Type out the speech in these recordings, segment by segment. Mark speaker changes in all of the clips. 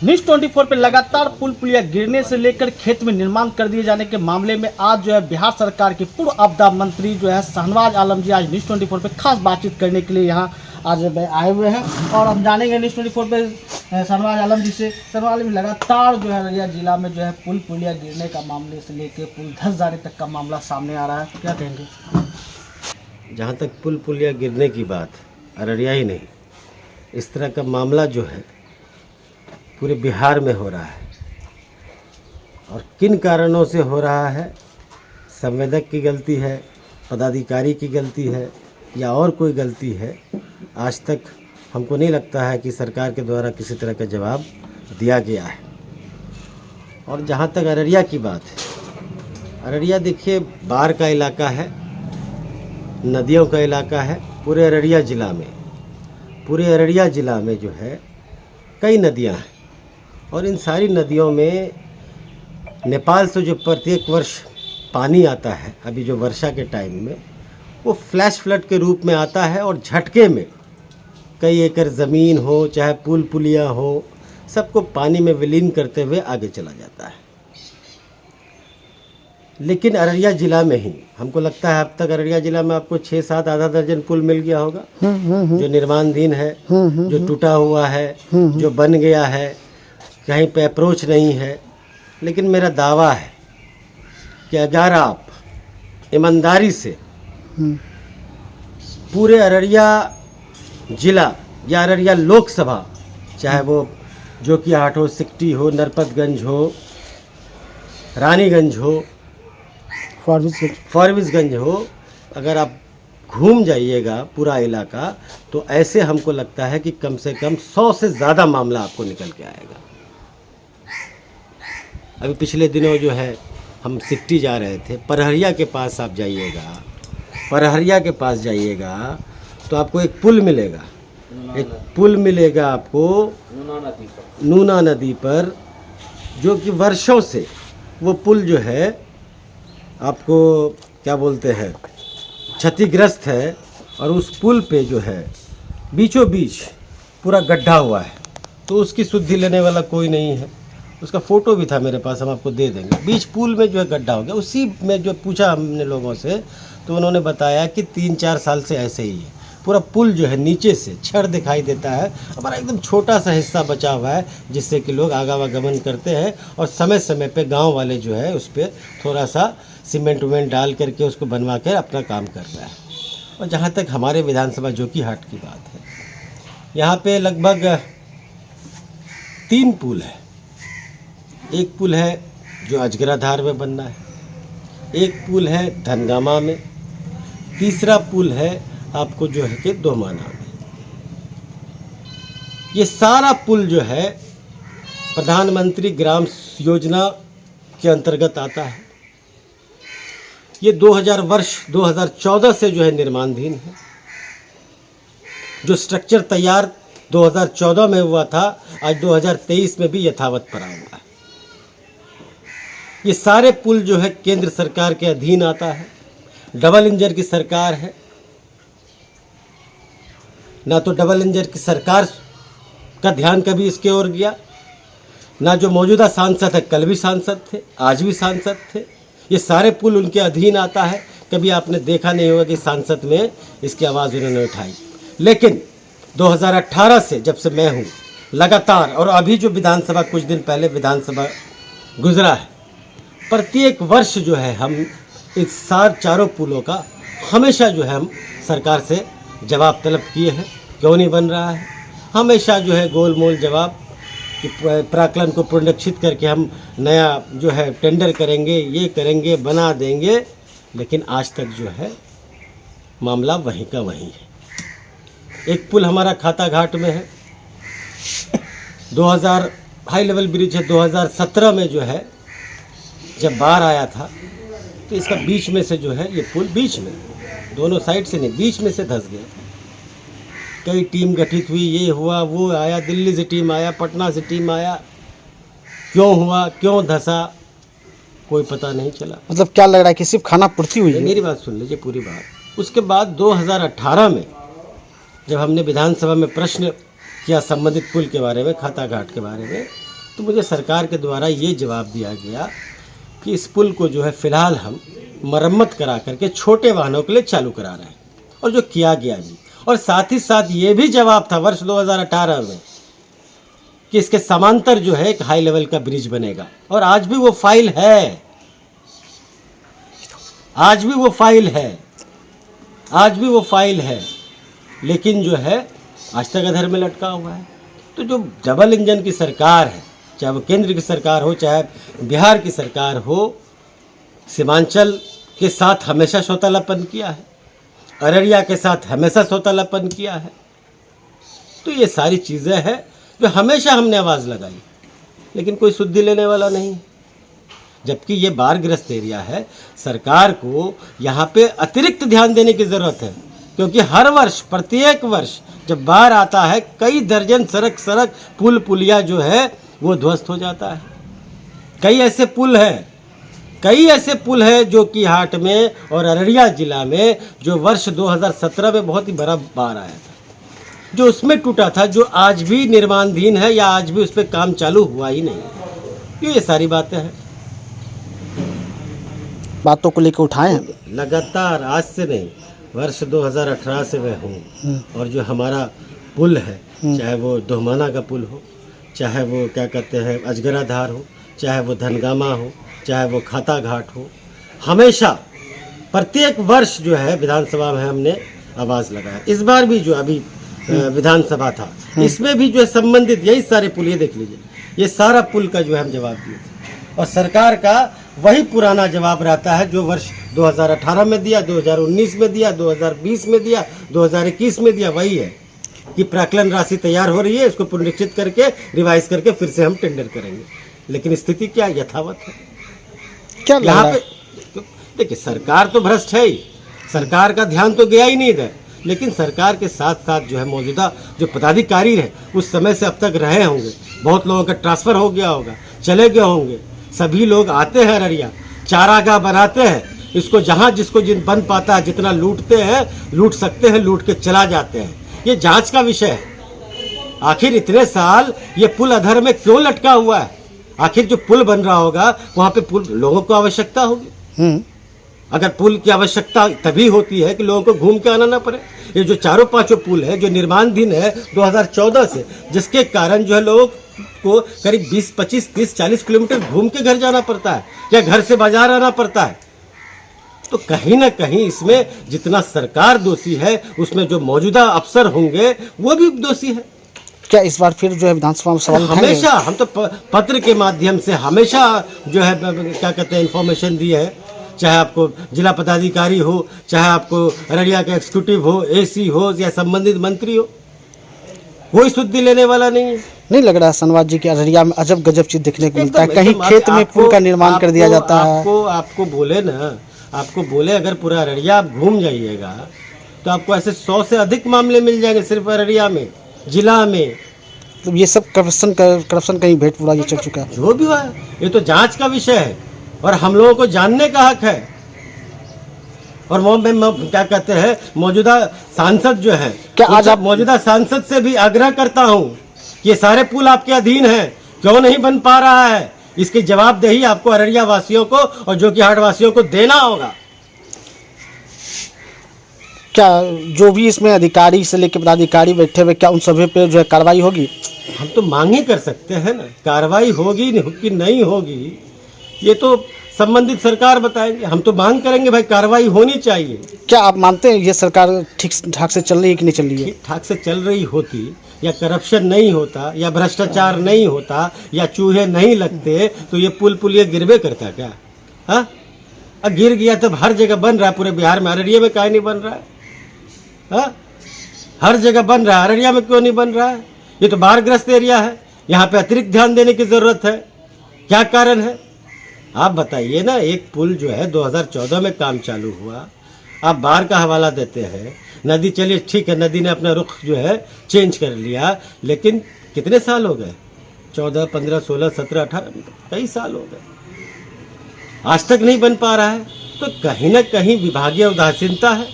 Speaker 1: News 24 पे लगातार पुल पुलिया गिरने से लेकर खेत में निर्माण कर दिए जाने के मामले में आज जो है बिहार सरकार के पूर्व आपदा मंत्री जो है शहनवाज आलम जी आज न्यूज़ 24 पे खास बातचीत करने के लिए यहाँ आज आए हुए हैं। और हम जानेंगे न्यूज़ 24 पे शहनवाज आलम जी से। शहनवाज आलम जी, लगातार जो है अररिया जिला में जो है पुल पुलिया गिरने का मामले से लेकर पुल धस जाने तक का मामला सामने आ रहा है, क्या कहेंगे?
Speaker 2: जहाँ तक पुल पुलिया गिरने की बात, अररिया ही नहीं, इस तरह का मामला जो है पूरे बिहार में हो रहा है। और किन कारणों से हो रहा है, संवेदक की गलती है, पदाधिकारी की गलती है या और कोई गलती है, आज तक हमको नहीं लगता है कि सरकार के द्वारा किसी तरह का जवाब दिया गया है। और जहाँ तक अररिया की बात है, अररिया देखिए बाढ़ का इलाका है, नदियों का इलाका है। पूरे अररिया ज़िला में जो है कई नदियां हैं और इन सारी नदियों में नेपाल से जो प्रत्येक वर्ष पानी आता है, अभी जो वर्षा के टाइम में, वो फ्लैश फ्लड के रूप में आता है और झटके में कई एकड़ ज़मीन हो, चाहे पुल पुलिया हो, सबको पानी में विलीन करते हुए आगे चला जाता है। लेकिन अररिया ज़िला में ही हमको लगता है अब तक अररिया ज़िला में आपको 6-7 आधा दर्जन पुल मिल गया होगा जो निर्माणाधीन है, जो टूटा हुआ है, जो बन गया है, कहीं पे अप्रोच नहीं है। लेकिन मेरा दावा है कि अगर आप ईमानदारी से पूरे अररिया ज़िला या अररिया लोकसभा, चाहे वो जो कि हाट हो, सिकटी हो, नरपतगंज हो, रानीगंज हो, फॉरबिसगंज हो, अगर आप घूम जाइएगा पूरा इलाका, तो ऐसे हमको लगता है कि कम से कम 100 से ज़्यादा मामला आपको निकल के आएगा। अभी पिछले दिनों जो है हम सिकटी जा रहे थे, परहरिया के पास आप जाइएगा, परहरिया के पास जाइएगा तो आपको एक पुल मिलेगा आपको नूना नदी पर, जो कि वर्षों से वो पुल जो है आपको क्या बोलते हैं क्षतिग्रस्त है। और उस पुल पे जो है बीचों बीच पूरा गड्ढा हुआ है, तो उसकी सुधि लेने वाला कोई नहीं है। उसका फ़ोटो भी था मेरे पास, हम आपको दे देंगे। बीच पुल में जो है गड्ढा हो गया, उसी में जो पूछा हमने लोगों से, तो उन्होंने बताया कि 3-4 साल से ऐसे ही है। पूरा पुल जो है नीचे से छड़ दिखाई देता है, हमारा एकदम छोटा सा हिस्सा बचा हुआ है जिससे कि लोग आवागमन करते हैं। और समय समय पे गांव वाले जो है उस पर थोड़ा सा सीमेंट उमेंट डाल करके उसको बनवा कर अपना काम कर रहा है। और जहाँ तक हमारे विधानसभा जोकीहाट की बात है, यहाँ पे लगभग 3 पुल है। एक पुल है जो अजगराधार में बनना है, एक पुल है धनगामा में, तीसरा पुल है आपको जो है कि दोमाना में। ये सारा पुल जो है प्रधानमंत्री ग्राम योजना के अंतर्गत आता है। ये 2014 से जो है निर्माणाधीन है। जो स्ट्रक्चर तैयार 2014 में हुआ था, आज 2023 में भी यथावत पड़ा हुआ है। ये सारे पुल जो है केंद्र सरकार के अधीन आता है। डबल इंजन की सरकार है, ना तो डबल इंजन की सरकार का ध्यान कभी इसके ओर गया, ना जो मौजूदा सांसद है, कल भी सांसद थे, आज भी सांसद थे। ये सारे पुल उनके अधीन आता है। कभी आपने देखा नहीं होगा कि सांसद में इसकी आवाज़ उन्होंने उठाई। लेकिन 2018 से जब से मैं हूँ लगातार, और अभी जो विधानसभा कुछ दिन पहले विधानसभा गुजरा है, प्रत्येक वर्ष जो है हम इस चारों पुलों का हमेशा जो है हम सरकार से जवाब तलब किए हैं, क्यों नहीं बन रहा है। हमेशा जो है गोल मोल जवाब कि प्राक्कलन को पुनरीक्षित करके हम नया जो है टेंडर करेंगे, ये करेंगे, बना देंगे। लेकिन आज तक जो है मामला वहीं का वहीं है। एक पुल हमारा खाता घाट में है, 2000 हाई लेवल ब्रिज है। 2017 में जो है जब बाढ़ आया था, तो इसका बीच में से जो है ये पुल बीच में, दोनों साइड से नहीं, बीच में से धंस गया। कई टीम गठित हुई, ये हुआ, वो आया, दिल्ली से टीम आया, पटना से टीम आया, क्यों हुआ, क्यों धंसा, कोई पता नहीं चला।
Speaker 1: मतलब क्या लग रहा है कि सिर्फ खाना पूर्ति हुई है?
Speaker 2: मेरी बात सुन लीजिए पूरी बात। उसके बाद 2018 में जब हमने विधानसभा में प्रश्न किया संबंधित पुल के बारे में, खाता घाट के बारे में, तो मुझे सरकार के द्वारा ये जवाब दिया गया कि इस पुल को जो है फ़िलहाल हम मरम्मत करा करके छोटे वाहनों के लिए चालू करा रहे हैं, और जो किया गया भी। और साथ ही साथ ये भी जवाब था वर्ष 2018 में कि इसके समांतर जो है एक हाई लेवल का ब्रिज बनेगा, और आज भी वो फाइल है, आज भी वो फाइल है, आज भी वो फाइल है, लेकिन जो है आज तक अधर में लटका हुआ है। तो जो डबल इंजन की सरकार है, चाहे वो केंद्र की सरकार हो चाहे बिहार की सरकार हो, सीमांचल के साथ हमेशा सौतेलापन किया है, अररिया के साथ हमेशा सौतेलापन किया है। तो ये सारी चीज़ें हैं जो हमेशा हमने आवाज़ लगाई, लेकिन कोई सुधि लेने वाला नहीं। जबकि ये बाढ़ग्रस्त एरिया है, सरकार को यहाँ पे अतिरिक्त ध्यान देने की ज़रूरत है, क्योंकि हर वर्ष, प्रत्येक वर्ष जब बाढ़ आता है, कई दर्जन सड़क पुल पुलिया जो है वो ध्वस्त हो जाता है। कई ऐसे पुल है जो कि हाट में और अररिया ज़िला में जो वर्ष 2017 में बहुत ही बड़ा बाढ़ आया था, जो उसमें टूटा था, जो आज भी निर्माणाधीन है या आज भी उस पर काम चालू हुआ ही नहीं। ये सारी बातें हैं,
Speaker 1: बातों को लेकर उठाए हैं
Speaker 2: लगातार, आज से नहीं, वर्ष 2018 से मैं हूँ। और जो हमारा पुल है, चाहे वो दोहमाना का पुल हो, चाहे वो क्या कहते हैं अजगरा धार हो, चाहे वो धनगामा हो, चाहे वो खाता घाट हो, हमेशा प्रत्येक वर्ष जो है विधानसभा में हमने आवाज़ लगाया। इस बार भी जो अभी विधानसभा था, इसमें भी जो है संबंधित यही सारे पुल, ये देख लीजिए, ये सारा पुल का जो है हम जवाब दिए थे। और सरकार का वही पुराना जवाब रहता है जो वर्ष 2018 में दिया, 2019 में दिया, 2020 में दिया, 2021 में दिया, वही है कि प्राक्कलन राशि तैयार हो रही है, इसको पुनरीक्षित करके रिवाइज करके फिर से हम टेंडर करेंगे। लेकिन स्थिति क्या यथावत है,
Speaker 1: क्या
Speaker 2: यहाँ पे देखिए, सरकार तो भ्रष्ट है ही, सरकार का ध्यान तो गया ही नहीं इधर। लेकिन सरकार के साथ साथ जो है मौजूदा जो पदाधिकारी है उस समय से अब तक रहे होंगे, बहुत लोगों का ट्रांसफ़र हो गया होगा, चले गए होंगे। सभी लोग आते हैं अररिया, चारागाह बनाते हैं, इसको जहाँ जिसको जिन बन पाता है, जितना लूटते हैं, लूट सकते हैं, लूट के चला जाते हैं। ये जांच का विषय है। आखिर इतने साल ये पुल अधर में क्यों लटका हुआ है? आखिर जो पुल बन रहा होगा वहाँ पे पुल लोगों को आवश्यकता होगी। अगर पुल की आवश्यकता तभी होती है कि लोगों को घूम के आना ना पड़े। ये जो चारों पांचों पुल है जो निर्माणाधीन है 2014 से, जिसके कारण जो है लोगों को करीब 20, 25, 30, 40 किलोमीटर घूम के घर जाना पड़ता है या घर से बाजार आना पड़ता है। तो कहीं ना कहीं इसमें जितना सरकार दोषी है, उसमें जो मौजूदा अफसर होंगे वो भी दोषी है।
Speaker 1: क्या इस बार फिर जो है विधानसभा में सवाल उठाएंगे?
Speaker 2: हमेशा हम तो पत्र के माध्यम से हमेशा जो है क्या कहते हैं इन्फॉर्मेशन दी है, चाहे आपको जिला पदाधिकारी हो, चाहे आपको अररिया का एग्जीक्यूटिव हो, एसी हो या संबंधित मंत्री हो, कोई सुधि लेने वाला नहीं है।
Speaker 1: नहीं लग रहा है सनवाज जी की अररिया में अजब गजब चीज देखने को मिलता है, कहीं खेत में पुल का निर्माण कर दिया जाता है।
Speaker 2: आपको बोले ना, आपको बोले अगर पूरा अररिया आप घूम जाइएगा तो आपको ऐसे 100 से अधिक मामले मिल जाएंगे सिर्फ अररिया में, जिला में।
Speaker 1: तो ये सब करप्शन कहीं भेंट पूरा ये चल चुका है।
Speaker 2: जो भी हुआ है ये तो जांच का विषय है और हम लोगों को जानने का हक है। और मैं क्या कहते हैं मौजूदा सांसद जो है,
Speaker 1: क्या आज आप
Speaker 2: मौजूदा सांसद से भी आग्रह करता हूं कि ये सारे पुल आपके अधीन हैं, क्यों नहीं बन पा रहा है? इसकी जवाबदेही आपको अररिया वासियों को और जोकीहाट वासियों को देना होगा।
Speaker 1: क्या जो भी इसमें अधिकारी से लेकर पदाधिकारी बैठे हुए, क्या उन सभी पे जो है कार्रवाई होगी?
Speaker 2: हम तो मांग ही कर सकते हैं ना, कार्रवाई होगी कि नहीं होगी ये तो संबंधित सरकार बताएंगे। हम तो मांग करेंगे भाई कार्रवाई होनी चाहिए।
Speaker 1: क्या आप मानते हैं ये सरकार ठीक ठाक से चल रही है कि नहीं चल रही है?
Speaker 2: ठीक ठाक से चल रही होती या करप्शन नहीं होता या भ्रष्टाचार नहीं होता या चूहे नहीं लगते तो ये पुल ये गिरबे करता क्या? हाँ, अब गिर गया तब हर जगह बन रहा है पूरे बिहार में, अररिया में काहे नहीं बन रहा है? हाँ, हर जगह बन रहा है, अररिया में क्यों नहीं बन रहा है? ये तो बाढ़ग्रस्त एरिया है, यहाँ पे अतिरिक्त ध्यान देने की ज़रूरत है। क्या कारण है आप बताइए ना। एक पुल जो है 2014 में काम चालू हुआ, आप बाढ़ का हवाला देते हैं। नदी चलिए ठीक है, नदी ने अपना रुख जो है चेंज कर लिया, लेकिन कितने साल हो गए? 14, 15, 16, 17, 18 कई साल हो गए, आज तक नहीं बन पा रहा है। तो कहीं ना कहीं विभागीय उदासीनता है।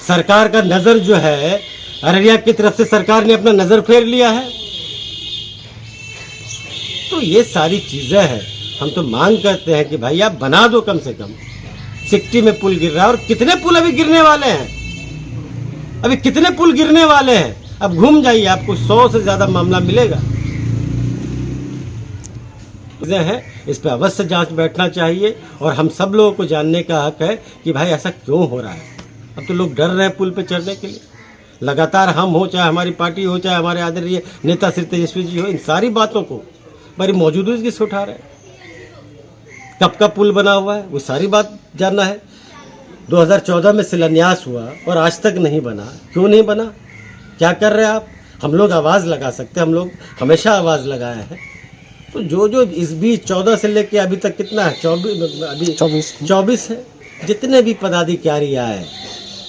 Speaker 2: सरकार का नज़र जो है अररिया की तरफ से सरकार ने अपना नज़र फेर लिया है। तो ये सारी चीज़ें हैं, हम तो मांग करते हैं कि भाई आप बना दो कम से कम। सिकटी में पुल गिर रहा है और कितने पुल अभी गिरने वाले हैं, अभी कितने पुल गिरने वाले हैं। अब घूम जाइए, आपको 100 से ज़्यादा मामला मिलेगा। चीज़ें हैं, इस पर अवश्य जांच बैठना चाहिए और हम सब लोगों को जानने का हक है कि भाई ऐसा क्यों हो रहा है। अब तो लोग डर रहे हैं पुल पे चढ़ने के लिए। लगातार हम हो, चाहे हमारी पार्टी हो, चाहे हमारे आदरणीय नेता श्री तेजस्वी जी हो, इन सारी बातों को बड़ी मौजूदगी से उठा रहे हैं। कब का पुल बना हुआ है वो सारी बात जानना है। 2014 में शिलान्यास हुआ और आज तक नहीं बना, क्यों नहीं बना, क्या कर रहे हैं आप। हम लोग आवाज़ लगा सकते हैं, हम लोग हमेशा आवाज़ लगाए हैं। तो जो इस बीच 14 से लेके अभी तक कितना है, 24 है, जितने भी पदाधिकारी आए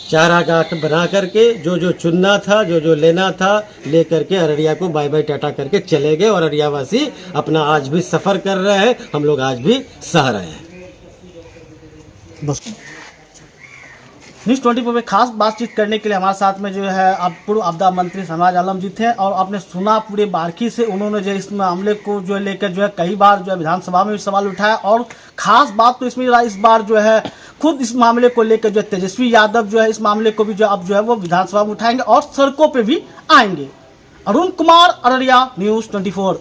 Speaker 2: चारा गांठ बना करके जो चुनना था, जो लेना था, ले करके अररिया को बाय बाय टाटा करके चले गए और अररिया वासी अपना आज भी सफ़र कर रहे हैं, हम लोग आज भी सह रहे हैं।
Speaker 1: बस न्यूज़ 24 पे खास बातचीत करने के लिए हमारे साथ में जो है अब पूर्व आपदा मंत्री शहनवाज आलम जी थे और आपने सुना पूरे बारीकी से उन्होंने जो इस मामले को जो लेकर जो है कई बार जो है विधानसभा में भी सवाल उठाया और खास बात तो इसमें इस बार जो है खुद इस मामले को लेकर जो है तेजस्वी यादव जो है इस मामले को भी जो अब जो है वो विधानसभा में उठाएंगे और सड़कों पर भी आएंगे। अरुण कुमार, अररिया, न्यूज़ 24।